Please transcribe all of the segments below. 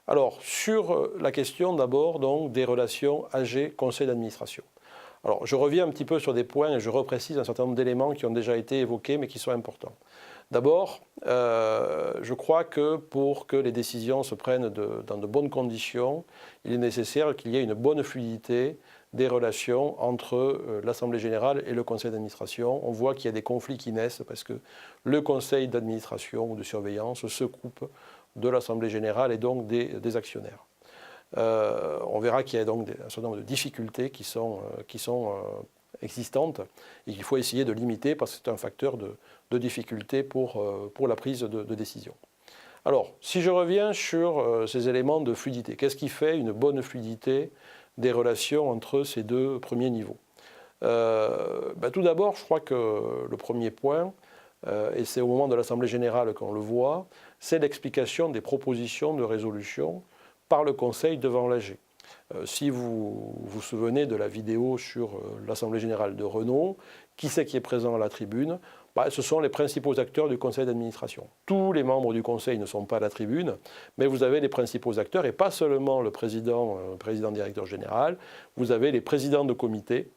Alors, sur la question d'abord donc des relations AG-conseil d'administration. Alors, je reviens un petit peu sur des points et je reprécise un certain nombre d'éléments qui ont déjà été évoqués mais qui sont importants. D'abord, je crois que pour que les décisions se prennent dans de bonnes conditions, il est nécessaire qu'il y ait une bonne fluidité des relations entre l'Assemblée générale et le conseil d'administration. On voit qu'il y a des conflits qui naissent parce que le conseil d'administration ou de surveillance se coupe de l'Assemblée générale et donc des actionnaires. On verra qu'il y a donc un certain nombre de difficultés qui sont existantes et qu'il faut essayer de limiter parce que c'est un facteur de difficulté pour la prise de décision. Alors, si je reviens sur ces éléments de fluidité, qu'est-ce qui fait une bonne fluidité des relations entre ces deux premiers niveaux? Tout d'abord, je crois que le premier point, et c'est au moment de l'Assemblée générale qu'on le voit, c'est l'explication des propositions de résolution par le Conseil devant l'AG. Si vous vous souvenez de la vidéo sur l'Assemblée générale de Renault, qui c'est qui est présent à la tribune? Ce sont les principaux acteurs du conseil d'administration. Tous les membres du conseil ne sont pas à la tribune, mais vous avez les principaux acteurs, et pas seulement le président directeur général, vous avez les présidents de comité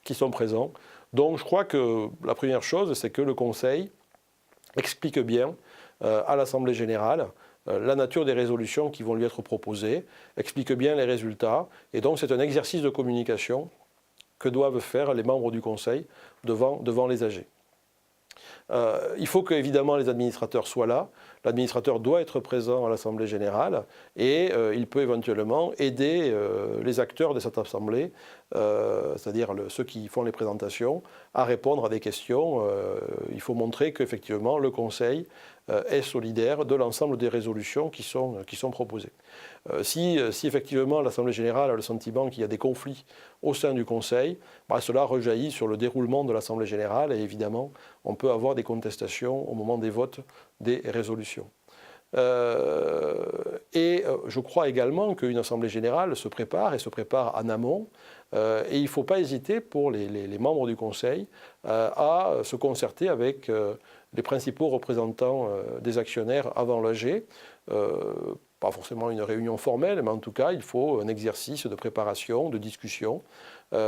qui sont présents. Donc je crois que la première chose, c'est que le conseil explique bien à l'Assemblée générale la nature des résolutions qui vont lui être proposées, explique bien les résultats, et donc c'est un exercice de communication que doivent faire les membres du Conseil devant les AG. Il faut que, évidemment, les administrateurs soient là. L'administrateur doit être présent à l'Assemblée générale et il peut éventuellement aider les acteurs de cette Assemblée, c'est-à-dire ceux qui font les présentations, à répondre à des questions. Il faut montrer qu'effectivement, le Conseil est solidaire de l'ensemble des résolutions qui sont proposées. Si effectivement l'Assemblée générale a le sentiment qu'il y a des conflits au sein du Conseil, cela rejaillit sur le déroulement de l'Assemblée générale et évidemment on peut avoir des contestations au moment des votes des résolutions. Je crois également qu'une Assemblée générale se prépare en amont et il ne faut pas hésiter pour les membres du Conseil à se concerter avec les principaux représentants des actionnaires avant l'AG. Pas forcément une réunion formelle, mais en tout cas, il faut un exercice de préparation, de discussion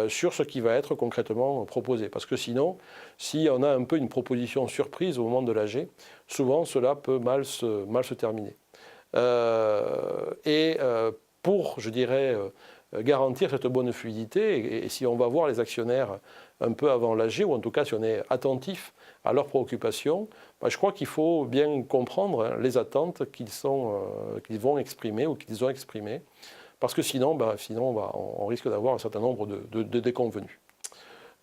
sur ce qui va être concrètement proposé. Parce que sinon, si on a un peu une proposition surprise au moment de l'AG, souvent cela peut mal se terminer. Pour, je dirais, garantir cette bonne fluidité, et si on va voir les actionnaires un peu avant l'AG, ou en tout cas si on est attentif à leurs préoccupations, je crois qu'il faut bien comprendre les attentes qu'ils vont exprimer ou qu'ils ont exprimées, parce que sinon on risque d'avoir un certain nombre de déconvenus.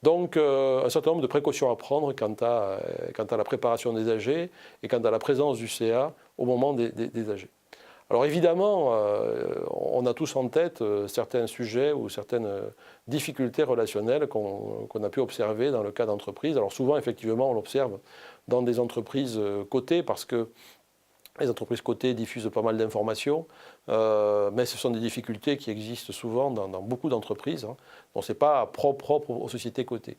Donc un certain nombre de précautions à prendre quant à la préparation des AG et quant à la présence du CA au moment des AG. Alors évidemment, on a tous en tête certains sujets ou certaines difficultés relationnelles qu'on a pu observer dans le cas d'entreprises. Alors souvent, effectivement, on l'observe dans des entreprises cotées parce que les entreprises cotées diffusent pas mal d'informations, mais ce sont des difficultés qui existent souvent dans beaucoup d'entreprises, donc ce n'est pas propre aux sociétés cotées.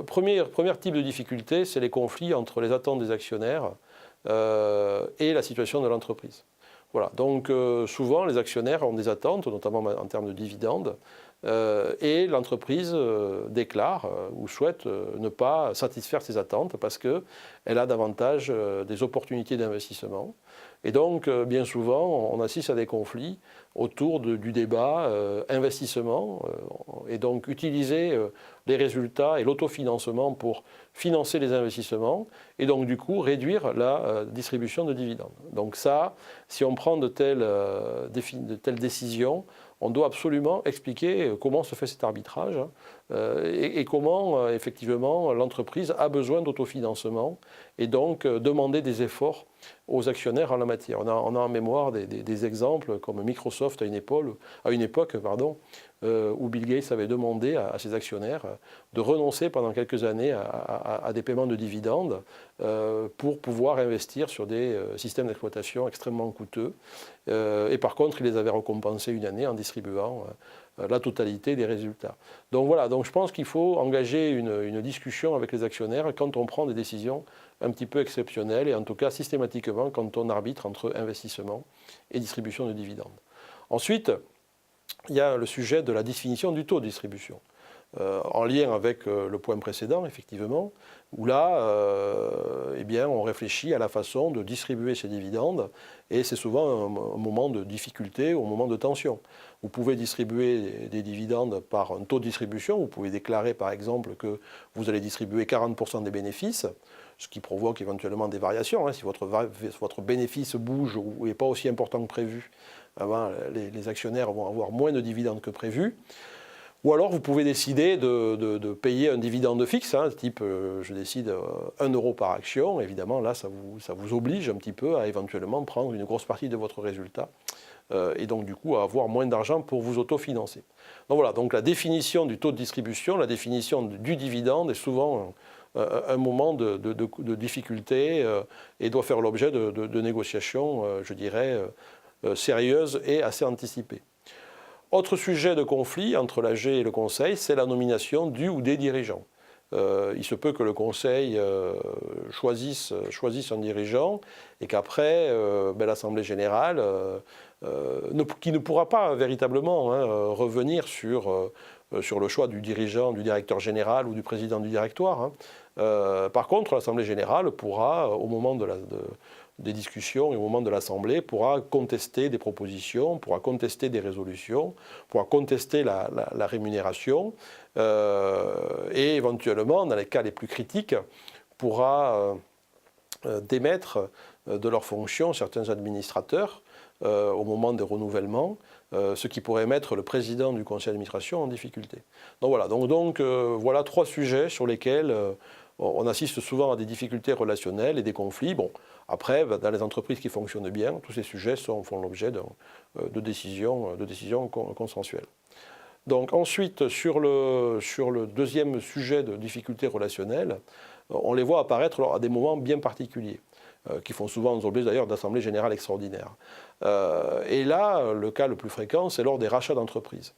Premier type de difficulté, c'est les conflits entre les attentes des actionnaires et la situation de l'entreprise. Voilà, donc souvent les actionnaires ont des attentes, notamment en termes de dividendes, et l'entreprise déclare ou souhaite ne pas satisfaire ses attentes parce qu'elle a davantage des opportunités d'investissement. Et donc, bien souvent, on assiste à des conflits autour du débat investissement et donc utiliser les résultats et l'autofinancement pour financer les investissements et donc du coup réduire la distribution de dividendes. Donc ça, si on prend de telles décisions, on doit absolument expliquer comment se fait cet arbitrage et comment effectivement l'entreprise a besoin d'autofinancement et donc demander des efforts aux actionnaires en la matière. On a en mémoire des exemples comme Microsoft à une époque, où Bill Gates avait demandé à ses actionnaires de renoncer pendant quelques années à des paiements de dividendes pour pouvoir investir sur des systèmes d'exploitation extrêmement coûteux. Et par contre, il les avait récompensés une année en distribuant la totalité des résultats. Donc voilà, donc je pense qu'il faut engager une discussion avec les actionnaires quand on prend des décisions un petit peu exceptionnelles et en tout cas systématiquement quand on arbitre entre investissement et distribution de dividendes. Ensuite, il y a le sujet de la définition du taux de distribution. En lien avec le point précédent, effectivement, où là, eh bien, on réfléchit à la façon de distribuer ces dividendes, et c'est souvent un moment de difficulté ou un moment de tension. Vous pouvez distribuer des dividendes par un taux de distribution, vous pouvez déclarer par exemple que vous allez distribuer 40% des bénéfices, ce qui provoque éventuellement des variations. Si votre bénéfice bouge ou n'est pas aussi important que prévu, les actionnaires vont avoir moins de dividendes que prévu. Ou alors vous pouvez décider de payer un dividende fixe, type je décide 1 euro par action. Évidemment, là, ça vous oblige un petit peu à éventuellement prendre une grosse partie de votre résultat et donc du coup à avoir moins d'argent pour vous autofinancer. Donc voilà, donc la définition du taux de distribution, la définition du dividende est souvent un moment de difficulté et doit faire l'objet de négociations, je dirais, sérieuses et assez anticipées. Autre sujet de conflit entre l'AG et le Conseil, c'est la nomination du ou des dirigeants. Il se peut que le Conseil choisisse un dirigeant et qu'après, l'Assemblée générale, qui ne pourra pas véritablement revenir sur le choix du dirigeant, du directeur général ou du président du directoire. Par contre, l'Assemblée générale pourra, au moment des discussions et au moment de l'Assemblée, pourra contester des propositions, pourra contester des résolutions, pourra contester la rémunération et éventuellement, dans les cas les plus critiques, pourra démettre de leurs fonctions certains administrateurs au moment des renouvellements, ce qui pourrait mettre le président du conseil d'administration en difficulté. Donc voilà, voilà 3 sujets sur lesquels on assiste souvent à des difficultés relationnelles et des conflits. Bon, après, dans les entreprises qui fonctionnent bien, tous ces sujets font l'objet de décisions consensuelles. Donc ensuite, sur le deuxième sujet de difficultés relationnelles, on les voit apparaître à des moments bien particuliers, qui font souvent l'objet d'ailleurs d'assemblées générales extraordinaires. Et là, le cas le plus fréquent, c'est lors des rachats d'entreprises.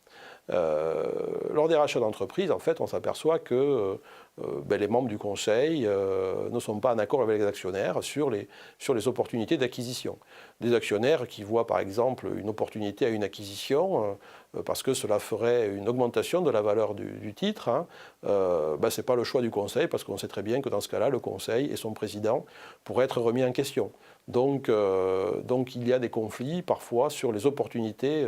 Lors des rachats d'entreprises, en fait, on s'aperçoit que les membres du conseil ne sont pas en accord avec les actionnaires sur les opportunités d'acquisition. Des actionnaires qui voient par exemple une opportunité à une acquisition parce que cela ferait une augmentation de la valeur du titre, ce n'est pas le choix du conseil parce qu'on sait très bien que dans ce cas-là, le conseil et son président pourraient être remis en question. Donc il y a des conflits parfois sur les opportunités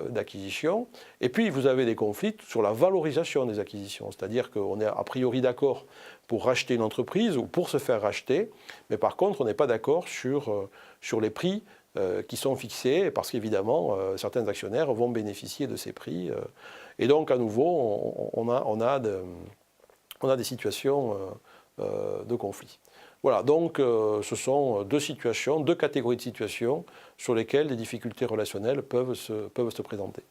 d'acquisition. Et puis vous avez des conflits sur la valorisation des acquisitions, c'est-à-dire qu'on est a priori d'accord pour racheter une entreprise ou pour se faire racheter, mais par contre on n'est pas d'accord sur les prix qui sont fixés, parce qu'évidemment certains actionnaires vont bénéficier de ces prix. Et donc à nouveau on a des situations de conflit. Voilà, donc ce sont 2 catégories de situations sur lesquelles des difficultés relationnelles peuvent se présenter.